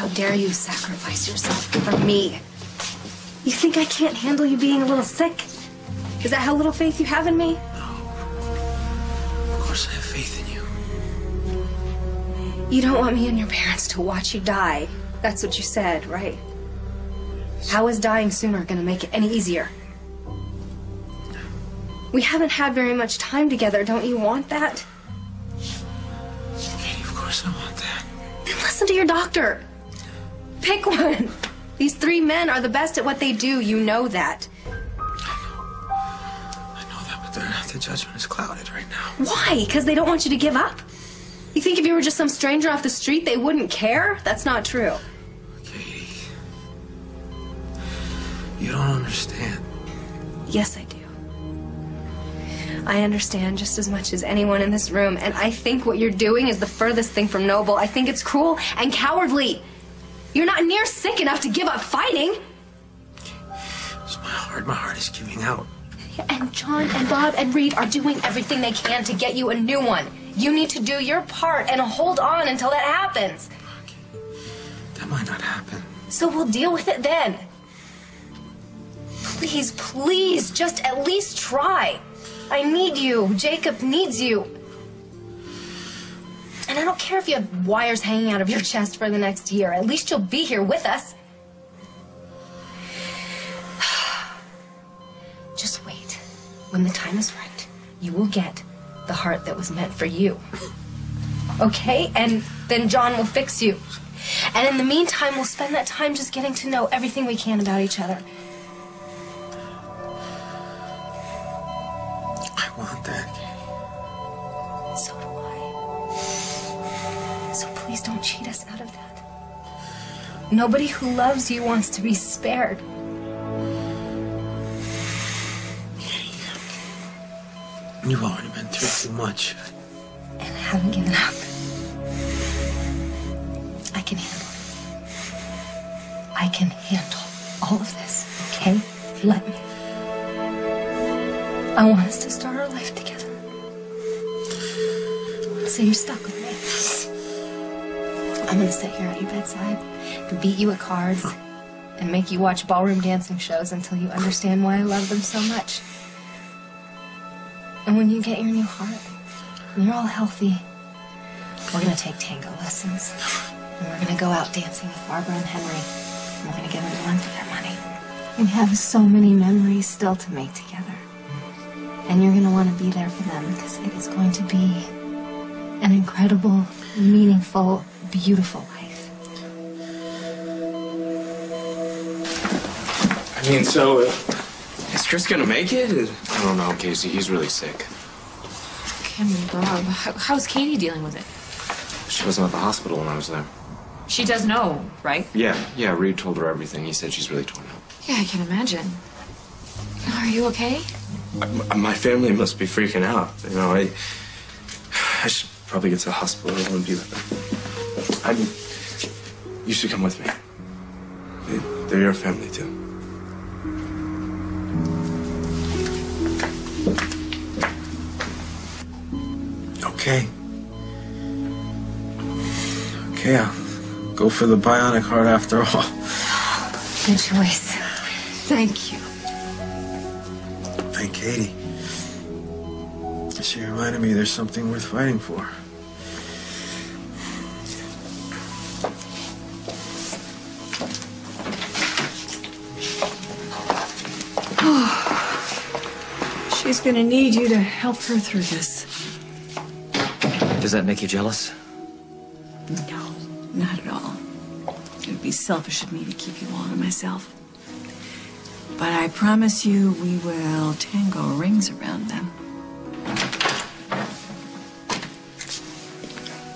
How dare you sacrifice yourself for me? You think I can't handle you being a little sick? Is that how little faith you have in me? No. Of course I have faith in you. You don't want me and your parents to watch you die. That's what you said, right? How is dying sooner gonna make it any easier? We haven't had very much time together. Don't you want that? Katie, of course I want that. Then listen to your doctor. Pick one. These three men are the best at what they do. You know that. I know that, but their judgment is clouded right now. Why? Because they don't want you to give up? You think if you were just some stranger off the street, they wouldn't care? That's not true. Katie, you don't understand. Yes, I do. I understand just as much as anyone in this room, and I think what you're doing is the furthest thing from noble. I think it's cruel and cowardly. You're not near sick enough to give up fighting. It's my heart. My heart is giving out. And John and Bob and Reed are doing everything they can to get you a new one. You need to do your part and hold on until that happens. Okay. That might not happen. So we'll deal with it then. Please, please, just at least try. I need you. Jacob needs you. And I don't care if you have wires hanging out of your chest for the next year. At least you'll be here with us. Just wait. When the time is right, you will get the heart that was meant for you. Okay? And then John will fix you. And in the meantime, we'll spend that time just getting to know everything we can about each other. I want that, Katie. So do I. So please don't cheat us out of that. Nobody who loves you wants to be spared. Katie, you've already been through too much. And I haven't given up. I can handle it. I can handle all of this, okay? Let me. I want us to start our life together. So you're stuck with me. I'm gonna sit here at your bedside and beat you at cards and make you watch ballroom dancing shows until you understand why I love them so much. And when you get your new heart, and you're all healthy, we're gonna take tango lessons. And we're gonna go out dancing with Barbara and Henry. And we're gonna give them a run for their money. We have so many memories still to make together. And you're gonna want to be there for them because it is going to be an incredible, meaningful, beautiful life. I mean, so, is Chris gonna make it? I don't know, Casey. He's really sick. Ken, Bob, how's Katie dealing with it? She wasn't at the hospital when I was there. She does know, right? Yeah, Reed told her everything. He said she's really torn up. Yeah, I can imagine. Are you okay? My family must be freaking out. You know, I should probably get to the hospital and be with them. You should come with me. They're your family, too. Okay. Okay, I'll go for the bionic heart after all. Good choice. Thank you. Thank Katie. She reminded me there's something worth fighting for. She's gonna need you to help her through this. Does that make you jealous? No, not at all. It would be selfish of me to keep you all to myself. But I promise you we will tango rings around them.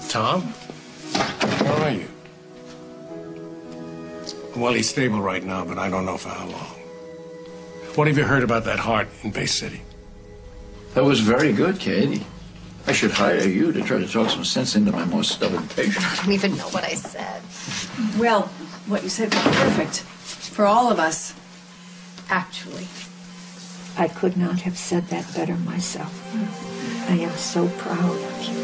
Tom? How are you? Well, he's stable right now, but I don't know for how long. What have you heard about that heart in Bay City? That was very good, Katie. I should hire you to try to talk some sense into my most stubborn patient. I don't even know what I said. Well, what you said was perfect. For all of us. Actually, I could not have said that better myself. I am so proud of you.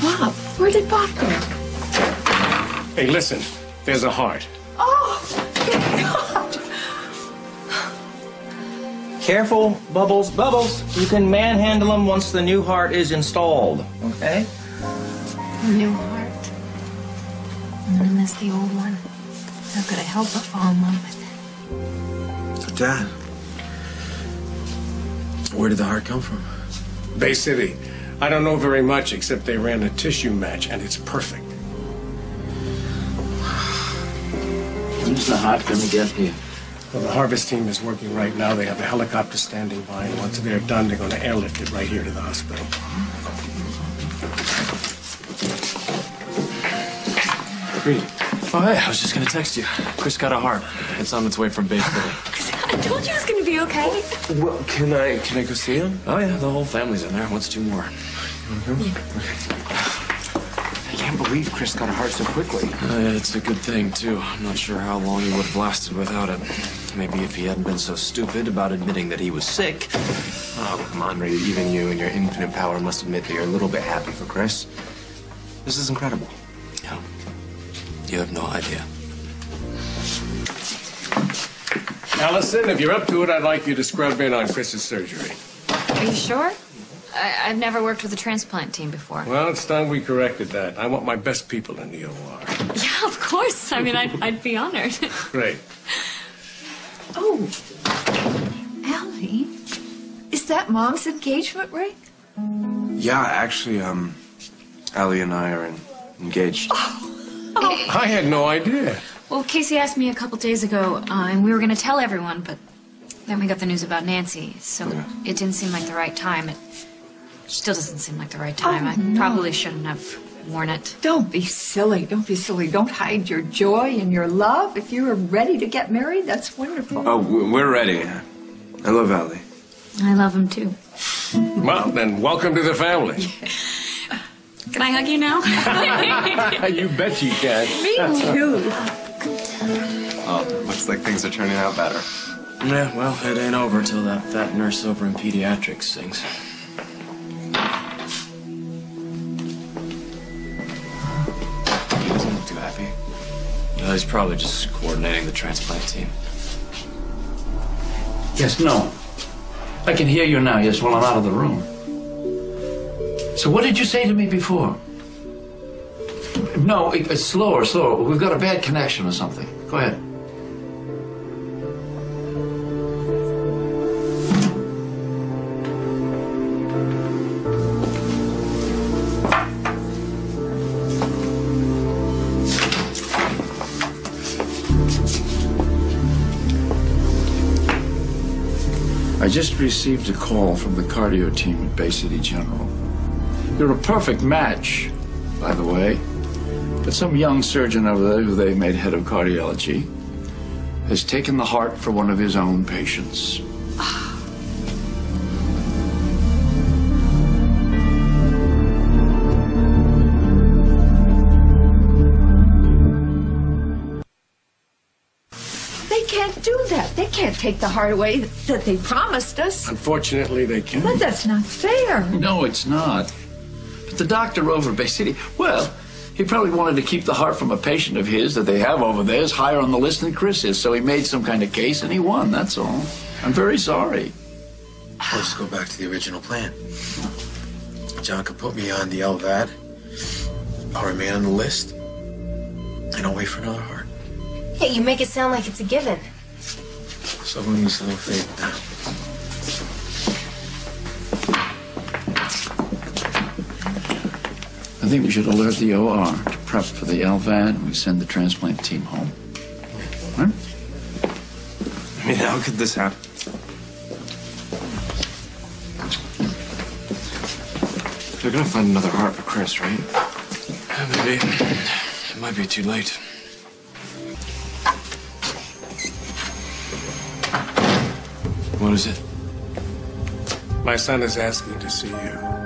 Bob, where Where did Bob go? Hey, listen. There's a heart. Oh, thank God. Careful, Bubbles. Bubbles, you can manhandle them once the new heart is installed, okay? A new heart. I'm gonna miss the old one. How could I help but fall in love with it? Dad, where did the heart come from? Bay City. I don't know very much, except they ran a tissue match, and it's perfect. When's the heart going to get here? Well, the harvest team is working right now. They have a helicopter standing by, and once they're done, they're going to airlift it right here to the hospital. Green. Oh, hey, I was just gonna text you. Chris got a heart. It's on its way from Bay City. I told you it was gonna be okay. Well, can I go see him? Oh, yeah, the whole family's in there. What's two more? I can't believe Chris got a heart so quickly. It's a good thing, too. I'm not sure how long he would have lasted without it. Maybe if he hadn't been so stupid about admitting that he was sick. Oh, come on, Ray. Even you and your infinite power must admit that you're a little bit happy for Chris. This is incredible. Yeah. You have no idea. Allison, if you're up to it, I'd like you to scrub in on Chris's surgery. Are you sure? I've never worked with a transplant team before. Well, it's time we corrected that. I want my best people in the OR. Yeah, of course. I mean, I'd be honored. Great. Oh, Allie, is that Mom's engagement ring? Yeah, actually, Allie and I are engaged. I had no idea. Well, Casey asked me a couple days ago, and we were going to tell everyone, but then we got the news about Nancy, so it didn't seem like the right time. It still doesn't seem like the right time. Oh, I no. probably shouldn't have worn it. Don't be silly. Don't be silly. Don't hide your joy and your love. If you are ready to get married, that's wonderful. Oh, we're ready. I love Allie. I love him, too. Well, then, welcome to the family. Can I hug you now? You bet you can. Me too. Oh, looks like things are turning out better. Yeah, well, it ain't over till that fat nurse over in pediatrics sings. He doesn't look too happy. He's probably just coordinating the transplant team. Yes, no. I can hear you now. Yes, well, I'm out of the room. So what did you say to me before? No, it's slower. We've got a bad connection or something. Go ahead. I just received a call from the cardio team at Bay City General. You're a perfect match, by the way. But some young surgeon over there who they made head of cardiology has taken the heart for one of his own patients. They can't do that. They can't take the heart away that they promised us. Unfortunately, they can't. But that's not fair. No, it's not. But the doctor over at Bay City, well, he probably wanted to keep the heart from a patient of his that they have over there is higher on the list than Chris is, so he made some kind of case and he won, that's all. I'm very sorry. Let's go back to the original plan. John could put me on the LVAD. I'll remain on the list. And I'll wait for another heart. Hey, you make it sound like it's a given. Someone needs a little faith now. I think we should alert the OR to prep for the LVAD and we send the transplant team home. Huh? I mean, how could this happen? They're gonna find another heart for Chris, right? Yeah, maybe. It might be too late. What is it? My son is asking to see you.